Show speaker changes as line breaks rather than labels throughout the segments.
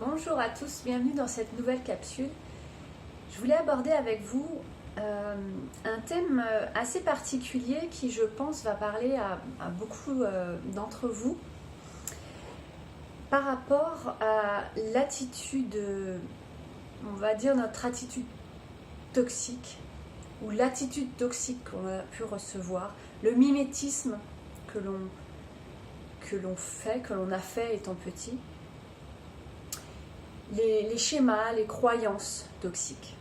Bonjour à tous, bienvenue dans cette nouvelle capsule. Je voulais aborder avec vous un thème assez particulier qui, je pense, va parler à beaucoup d'entre vous par rapport à l'attitude, on va dire notre attitude toxique ou l'attitude toxique qu'on a pu recevoir, le mimétisme que l'on a fait étant petit. Les schémas, les croyances toxiques.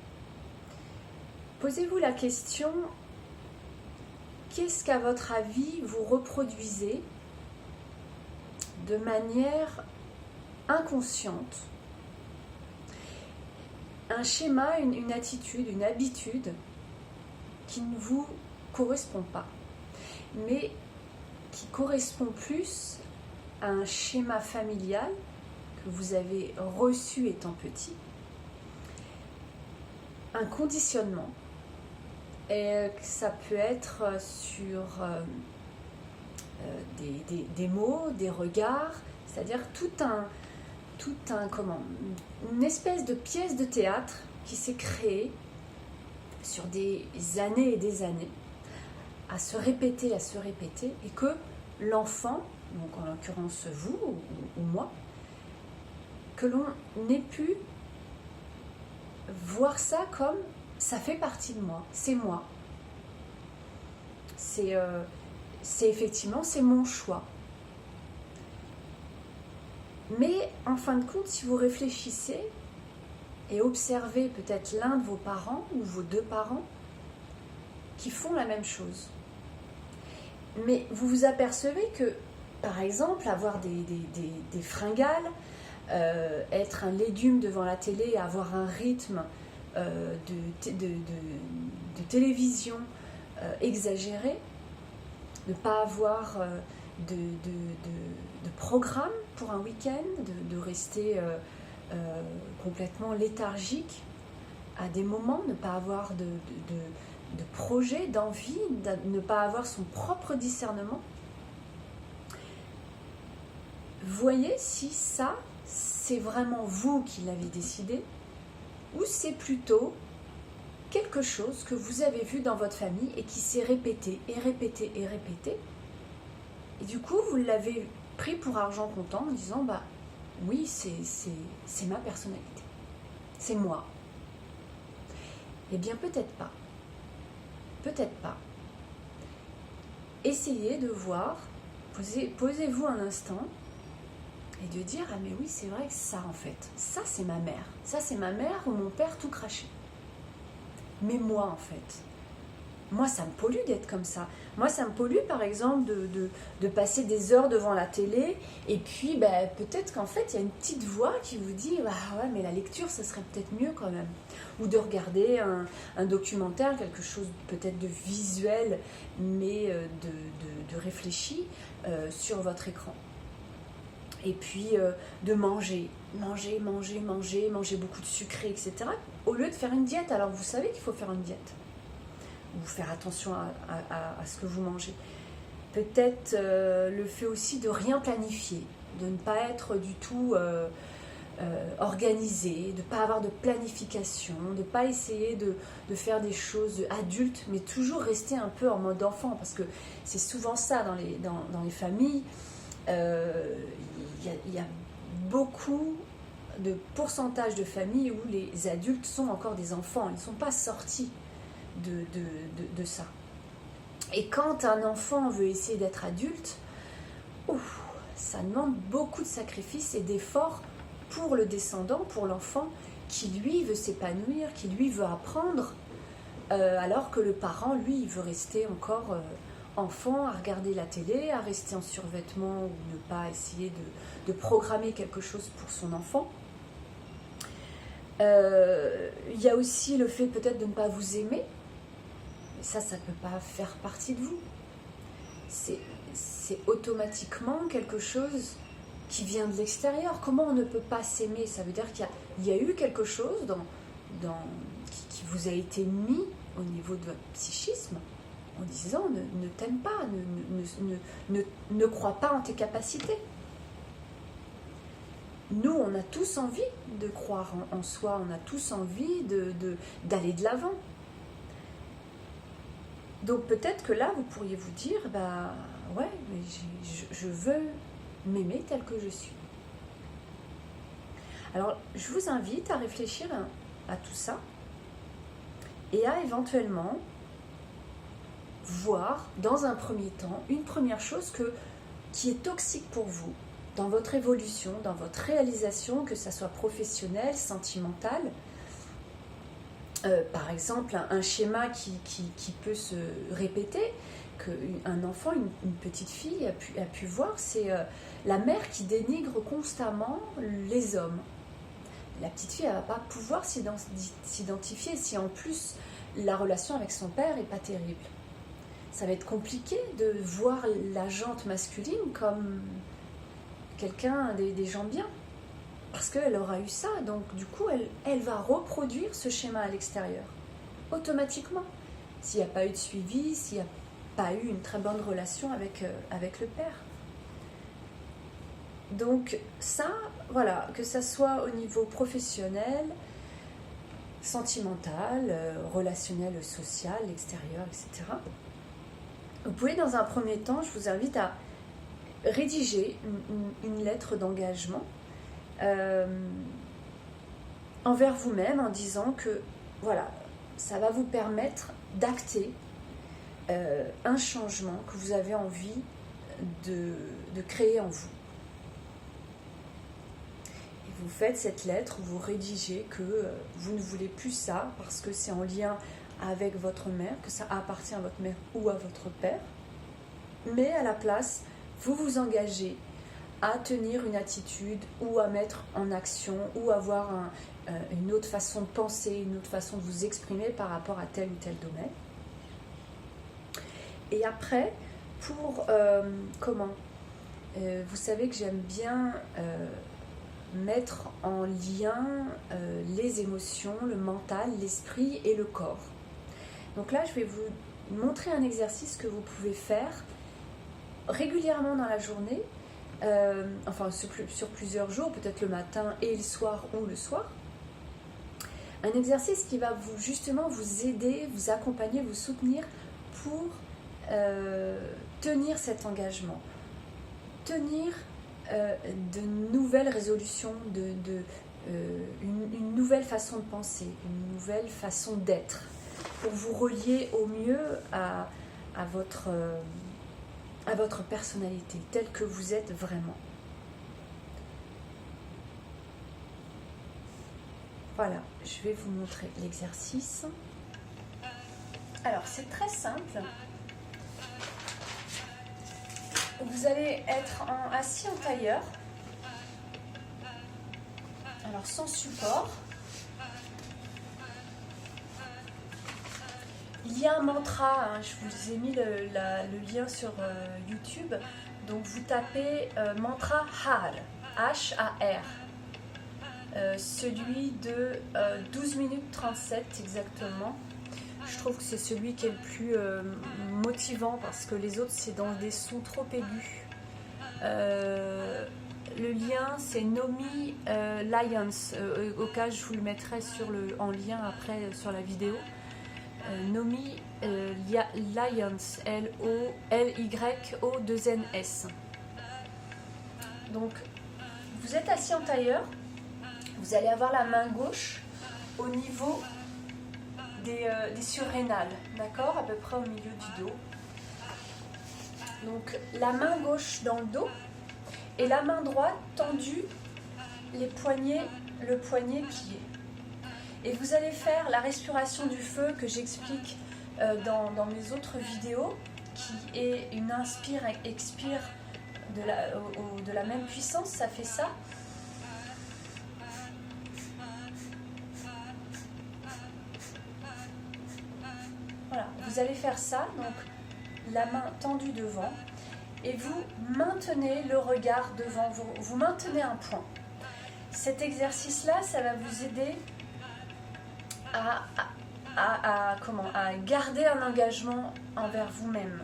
Posez-vous la question, qu'est-ce qu'à votre avis vous reproduisez de manière inconsciente? Un schéma, une attitude, une habitude qui ne vous correspond pas, mais qui correspond plus à un schéma familial que vous avez reçu étant petit, un conditionnement, et ça peut être sur des mots, des regards, c'est-à-dire une espèce de pièce de théâtre qui s'est créée sur des années et des années, à se répéter, et que l'enfant, donc en l'occurrence vous ou moi, que l'on ait pu voir ça comme ça fait partie de moi, c'est moi. C'est effectivement, c'est mon choix. Mais en fin de compte, si vous réfléchissez et observez peut-être l'un de vos parents ou vos deux parents qui font la même chose, mais vous vous apercevez que, par exemple, avoir des fringales, être un légume devant la télé, avoir un rythme de télévision exagéré, ne pas avoir de programme pour un week-end, de rester complètement léthargique à des moments, ne pas avoir de projet, d'envie, ne pas avoir son propre discernement. Voyez si ça, c'est vraiment vous qui l'avez décidé, ou c'est plutôt quelque chose que vous avez vu dans votre famille et qui s'est répété et répété et répété. Et du coup, vous l'avez pris pour argent comptant en disant, bah oui, c'est ma personnalité, c'est moi. Eh bien, peut-être pas. Peut-être pas. Essayez de voir, posez-vous un instant, et de dire, ah mais oui, c'est vrai que ça en fait, ça c'est ma mère ou mon père tout craché. Mais moi en fait, moi ça me pollue d'être comme ça. Moi ça me pollue par exemple de passer des heures devant la télé et puis peut-être qu'en fait il y a une petite voix qui vous dit, ah ouais mais la lecture ça serait peut-être mieux quand même. Ou de regarder un documentaire, quelque chose peut-être de visuel mais de réfléchi sur votre écran. Et puis de manger beaucoup de sucré, etc. Au lieu de faire une diète. Alors vous savez qu'il faut faire une diète. Ou faire attention à ce que vous mangez. Peut-être le fait aussi de rien planifier, de ne pas être du tout organisé, de ne pas avoir de planification, de ne pas essayer de faire des choses adultes, mais toujours rester un peu en mode enfant. Parce que c'est souvent ça dans les familles. Il y a beaucoup de pourcentage de familles où les adultes sont encore des enfants, ils ne sont pas sortis de ça. Et quand un enfant veut essayer d'être adulte, ça demande beaucoup de sacrifices et d'efforts pour le descendant, pour l'enfant qui lui veut s'épanouir, qui lui veut apprendre, alors que le parent, lui, il veut rester encore enfant, à regarder la télé, à rester en survêtement ou ne pas essayer de programmer quelque chose pour son enfant. Il y a aussi le fait peut-être de ne pas vous aimer, mais ça ne peut pas faire partie de vous. C'est automatiquement quelque chose qui vient de l'extérieur. Comment on ne peut pas s'aimer? Ça veut dire qu'il y a eu quelque chose qui vous a été mis au niveau de votre psychisme, en disant ne t'aime pas, ne crois pas en tes capacités. nous, on a tous envie de croire en soi, on a tous envie d'aller de l'avant. Donc peut-être que là, vous pourriez vous dire, bah ouais, mais je veux m'aimer tel que je suis. Alors, je vous invite à réfléchir à tout ça et à éventuellement voir, dans un premier temps, une première chose qui est toxique pour vous, dans votre évolution, dans votre réalisation, que ça soit professionnelle, sentimentale. Par exemple, un schéma qui peut se répéter, qu'un enfant, une petite fille a pu voir, c'est la mère qui dénigre constamment les hommes. La petite fille, elle ne va pas pouvoir s'identifier si en plus la relation avec son père n'est pas terrible. Ça va être compliqué de voir la jante masculine comme quelqu'un des gens bien. Parce qu'elle aura eu ça, donc du coup, elle va reproduire ce schéma à l'extérieur, automatiquement. S'il n'y a pas eu de suivi, s'il n'y a pas eu une très bonne relation avec le père. Donc ça, voilà, que ça soit au niveau professionnel, sentimental, relationnel, social, extérieur, etc. Vous pouvez, dans un premier temps, je vous invite à rédiger une lettre d'engagement envers vous-même en disant que voilà, ça va vous permettre d'acter un changement que vous avez envie de créer en vous. Et vous faites cette lettre, vous rédigez que vous ne voulez plus ça parce que c'est en lien avec votre mère, que ça appartient à votre mère ou à votre père, mais à la place, vous vous engagez à tenir une attitude ou à mettre en action ou avoir une autre façon de penser, une autre façon de vous exprimer par rapport à tel ou tel domaine. Et après, pour vous savez que j'aime bien mettre en lien les émotions, le mental, l'esprit et le corps. Donc là, je vais vous montrer un exercice que vous pouvez faire régulièrement dans la journée, sur plusieurs jours, peut-être le matin et le soir ou le soir. Un exercice qui va justement vous aider, vous accompagner, vous soutenir pour tenir cet engagement, tenir de nouvelles résolutions, une nouvelle façon de penser, une nouvelle façon d'être, pour vous relier au mieux à votre personnalité, telle que vous êtes vraiment. Voilà, je vais vous montrer l'exercice. Alors, c'est très simple. Vous allez être assis en tailleur, alors sans support. Il y a un mantra, je vous ai mis le lien sur YouTube, donc vous tapez mantra HAR, H-A-R, celui de 12 minutes 37 exactement. Je trouve que c'est celui qui est le plus motivant parce que les autres c'est dans des sons trop aigus. Le lien c'est Nomi Lyons, au cas je vous le mettrai en lien après sur la vidéo. Nomi Lyons, Lyons. Donc vous êtes assis en tailleur, vous allez avoir la main gauche au niveau des surrénales, d'accord, à peu près au milieu du dos. Donc la main gauche dans le dos et la main droite tendue, le poignet plié. Et vous allez faire la respiration du feu que j'explique dans mes autres vidéos, qui est une inspire-expire de la même puissance, ça fait ça. Voilà, vous allez faire ça, donc la main tendue devant, et vous maintenez le regard devant vous, vous maintenez un point. Cet exercice-là, ça va vous aider à garder un engagement envers vous-même.